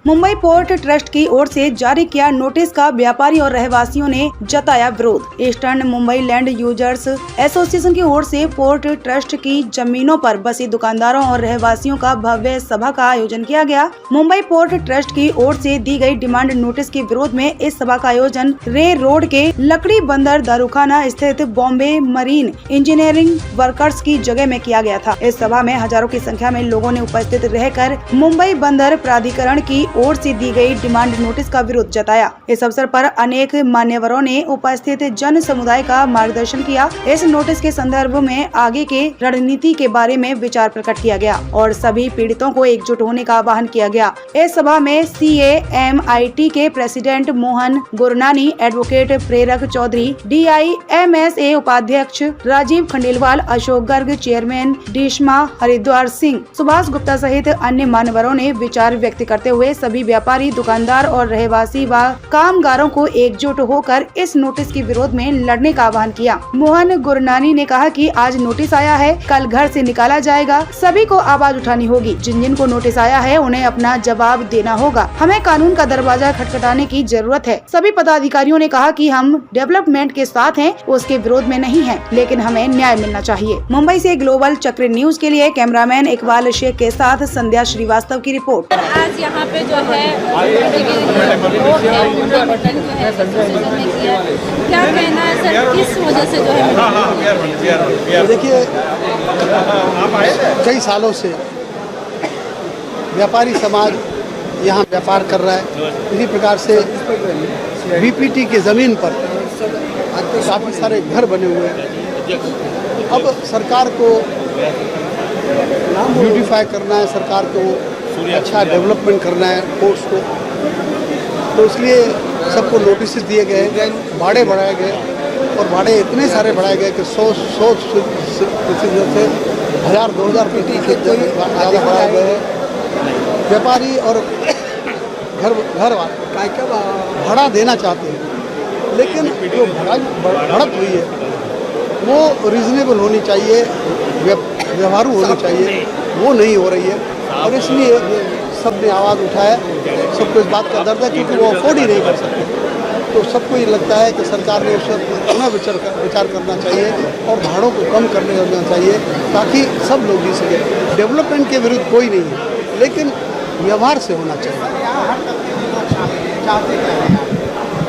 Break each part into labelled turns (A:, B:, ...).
A: Mumbai port trust की ओर से जारी किया नोटिस का व्यापारी और रहवासियों ने जताया विरोध। Eastern Mumbai land users association की ओर से पोर्ट ट्रस्ट की जमीनों पर बसे दुकानदारों और रहवासियों का भव्य सभा का आयोजन किया गया। मुंबई पोर्ट ट्रस्ट की ओर से दी गई डिमांड नोटिस के विरोध में इस सभा का आयोजन रे रोड के लकड़ी बंदर दारूखाना स्थित बॉम्बे मरीन इंजीनियरिंग वर्कर्स की जगह में किया गया था। इस सभा में हजारों की संख्या में लोगों ने उपस्थित रहकर मुंबई बंदर प्राधिकरण की ओर से दी गई डिमांड नोटिस का विरोध जताया। इस अवसर पर अनेक मान्यवरों ने उपस्थित जन समुदाय का मार्गदर्शन किया। इस नोटिस के संदर्भ में आगे के रणनीति के बारे में विचार प्रकट किया गया और सभी पीड़ितों को एकजुट होने का आह्वान किया गया। इस सभा में CAMIT के प्रेसिडेंट मोहन गुरनानी, एडवोकेट प्रेरक चौधरी, DIMSA उपाध्यक्ष राजीव खंडेलवाल, अशोक गर्ग, चेयरमैन डिशमा हरिद्वार सिंह, सुभाष गुप्ता सहित अन्य मान्यवरों ने विचार व्यक्त करते हुए सभी व्यापारी, दुकानदार और रहवासी व कामगारों को एकजुट होकर इस नोटिस के विरोध में लड़ने का आह्वान किया। मोहन गुरनानी ने कहा कि आज नोटिस आया है, कल घर से निकाला जाएगा। सभी को आवाज उठानी होगी। जिन जिन को नोटिस आया है उन्हें अपना जवाब देना होगा। हमें कानून का दरवाजा खटखटाने की जरूरत है। सभी पदाधिकारियों ने कहा कि हम डेवलपमेंट के साथ हैं, उसके विरोध में नहीं हैं, लेकिन हमें न्याय मिलना चाहिए। मुंबई से ग्लोबल चक्र न्यूज के लिए कैमरामैन इकबाल शेख के साथ संध्या श्रीवास्तव की रिपोर्ट।
B: आज यहाँ पे जो है क्या कहना है सर, किस वजह से जो है?
C: देखिए, कई सालों से व्यापारी समाज यहाँ व्यापार कर रहा है। इसी प्रकार से BPT की ज़मीन पर काफ़ी सारे घर बने हुए हैं। अब सरकार को ब्यूटीफाई करना है, सरकार को अच्छा डेवलपमेंट करना है पोर्ट्स को, तो इसलिए सबको नोटिस दिए गए, भाड़े बढ़ाए गए और भाड़े इतने सारे बढ़ाए गए कि 100 से 1000-2000 PT के ज़्यादा बढ़ाए गए। व्यापारी और घर वाले भाड़ा देना चाहते हैं, लेकिन जो बढ़त हुई है वो रीज़नेबल होनी चाहिए, व्यवहारू होनी चाहिए, वो नहीं हो रही है। और इसलिए सबने आवाज़ उठाया। सबको इस बात का दर्द है क्योंकि वो अफोर्ड ही नहीं कर सकते। तो सबको ये लगता है कि सरकार ने उस पर पुनः विचार करना चाहिए और भाड़ों को कम करने देना चाहिए ताकि सब लोग जी सके। डेवलपमेंट के विरुद्ध कोई नहीं है, लेकिन व्यवहार से होना चाहिए।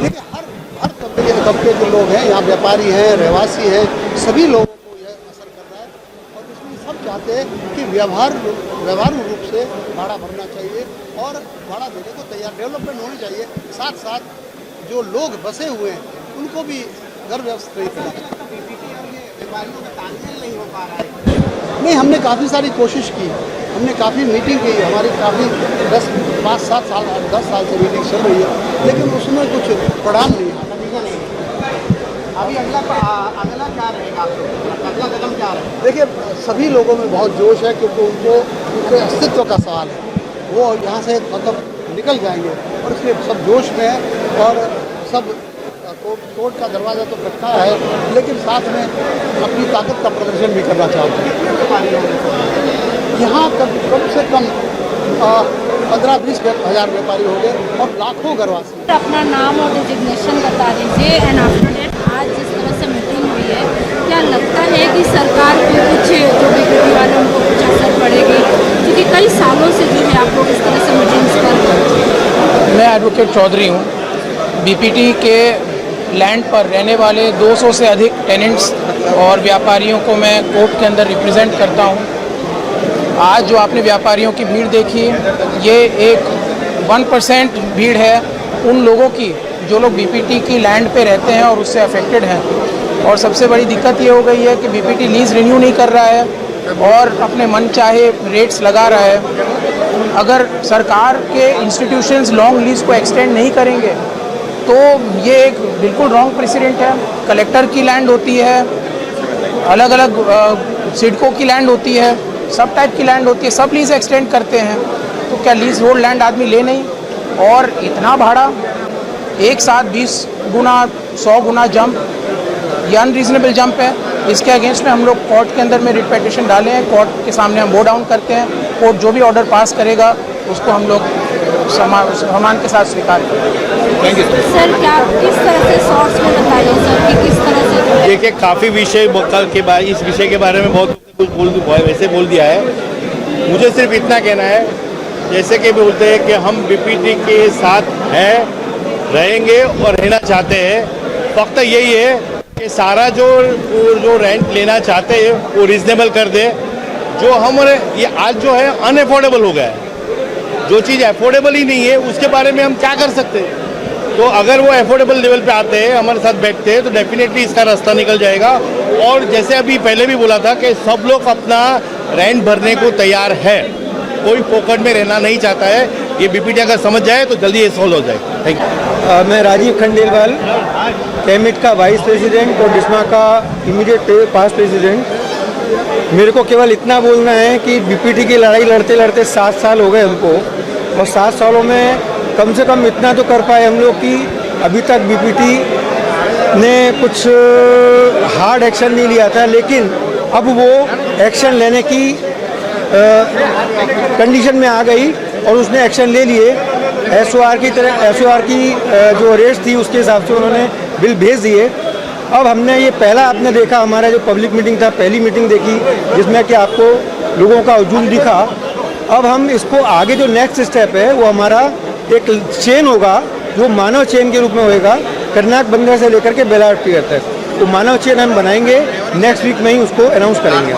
C: देखिए, हर तबके के लोग हैं यहाँ, व्यापारी हैं, रहवासी हैं, सभी लोगों को यह असर कर रहा है और इसलिए सब चाहते हैं कि व्यवहारू रूप से भाड़ा भरना चाहिए और भाड़ा देने को तैयार, डेवलपमेंट होनी चाहिए। साथ साथ जो लोग बसे हुए हैं उनको भी घर व्यवस्थित करना नहीं हो पा रहा है। नहीं, हमने काफ़ी सारी कोशिश की, हमने काफ़ी मीटिंग की, हमारी काफ़ी 10 साल से मीटिंग चल रही है, लेकिन उसमें कुछ परिणाम नहीं है। अभी अगला क्या रहेगा, अगला कदम क्या रहेगा? देखिए, सभी लोगों में बहुत जोश है क्योंकि उनके अस्तित्व का सवाल है। वो यहाँ से मतलब निकल जाएंगे और इसलिए सब जोश में है और सब कोर्ट का दरवाज़ा तो रखा है, लेकिन साथ में अपनी ताकत का प्रदर्शन भी करना चाहते हैं। यहाँ कम से कम 15-20 हज़ार व्यापारी हो गए और लाखों घरवासी।
B: अपना नाम और डिजिग्नेशन बता दीजिए एंड आफ्टर डेट आज जिस तरह से मीटिंग हुई है, क्या लगता है कि सरकार को कुछ जो BPT वाले उनको कुछ असर पड़ेगी, क्योंकि कई सालों से जो है आप लोग इस तरह से मीटिंग्स कर रहे हैं?
D: मैं एडवोकेट चौधरी हूँ। BPT के लैंड पर रहने वाले 200 से अधिक टेनेंट्स और व्यापारियों को मैं कोर्ट के अंदर रिप्रेजेंट करता हूँ। आज जो आपने व्यापारियों की भीड़ देखी, ये एक 1% भीड़ है उन लोगों की जो लोग BPT की लैंड पे रहते हैं और उससे अफेक्टेड हैं। और सबसे बड़ी दिक्कत ये हो गई है कि BPT लीज़ रिन्यू नहीं कर रहा है और अपने मन चाहे रेट्स लगा रहा है। अगर सरकार के इंस्टीट्यूशंस लॉन्ग लीज़ को एक्सटेंड नहीं करेंगे तो ये एक बिल्कुल रॉन्ग प्रेसिडेंट है। कलेक्टर की लैंड होती है, अलग अलग सिडको की लैंड होती है, सब टाइप की लैंड होती है, सब लीज़ एक्सटेंड करते हैं। तो क्या लीज़ होल्ड लैंड आदमी ले नहीं? और इतना भाड़ा एक साथ 20 गुना 100 गुना जंप, ये अनरीजनेबल जंप है। इसके अगेंस्ट में हम लोग कोर्ट के अंदर में रिट पिटीशन डाले हैं। कोर्ट के सामने हम वो डाउन करते हैं। कोर्ट जो भी ऑर्डर पास करेगा उसको हम लोग सम्मान के साथ स्वीकार किया।
E: Thank you.
B: सर क्या किस तरह से शॉर्ट्स में बताइए सर कि किस तरह से
E: देखिए काफ़ी विषय कल के बाद इस विषय के बारे में बहुत कुछ वैसे बोल दिया है। मुझे सिर्फ इतना कहना है, जैसे कि बोलते हैं कि हम बीपीटी के साथ हैं, रहेंगे और रहना चाहते हैं। फक्त यही है कि सारा जो रेंट लेना चाहते हैं वो रिजनेबल कर दे। जो हमारे ये आज जो है अनअफोर्डेबल हो गया है, जो चीज़ अफोर्डेबल ही नहीं है उसके बारे में हम क्या कर सकते हैं। तो अगर वो अफोर्डेबल लेवल पे आते हैं, हमारे साथ बैठते हैं, तो डेफिनेटली इसका रास्ता निकल जाएगा। और जैसे अभी पहले भी बोला था कि सब लोग अपना रेंट भरने को तैयार है, कोई पॉकेट में रहना नहीं चाहता है। ये बीपीटी अगर समझ जाए तो जल्दी ये सॉल्व हो जाए। Thank you.
F: मैं राजीव खंडेलवाल, कैमिट का वाइस प्रेसिडेंट और डिस्मा का इमीडिएट पास्ट प्रेसिडेंट। मेरे को केवल इतना बोलना है कि बीपीटी की लड़ाई लड़ते लड़ते 7 साल हो गए हमको, और 7 सालों में कम से कम इतना तो कर पाए हम लोग कि अभी तक बीपीटी ने कुछ हार्ड एक्शन नहीं लिया था, लेकिन अब वो एक्शन लेने की कंडीशन में आ गई और उसने एक्शन ले लिए। एसओआर की जो रेट थी उसके हिसाब से उन्होंने बिल भेज दिए। अब हमने ये पहला आपने देखा, हमारा जो पब्लिक मीटिंग था, पहली मीटिंग देखी जिसमें कि आपको लोगों का हुजूम दिखा। अब हम इसको आगे जो नेक्स्ट स्टेप है वो हमारा एक चेन होगा, वो मानव चेन के रूप में होएगा, कर्नाटक बंदर से लेकर के बेलावट पियर तक। तो मानव चेन हम बनाएंगे, नेक्स्ट वीक में ही उसको अनाउंस करेंगे।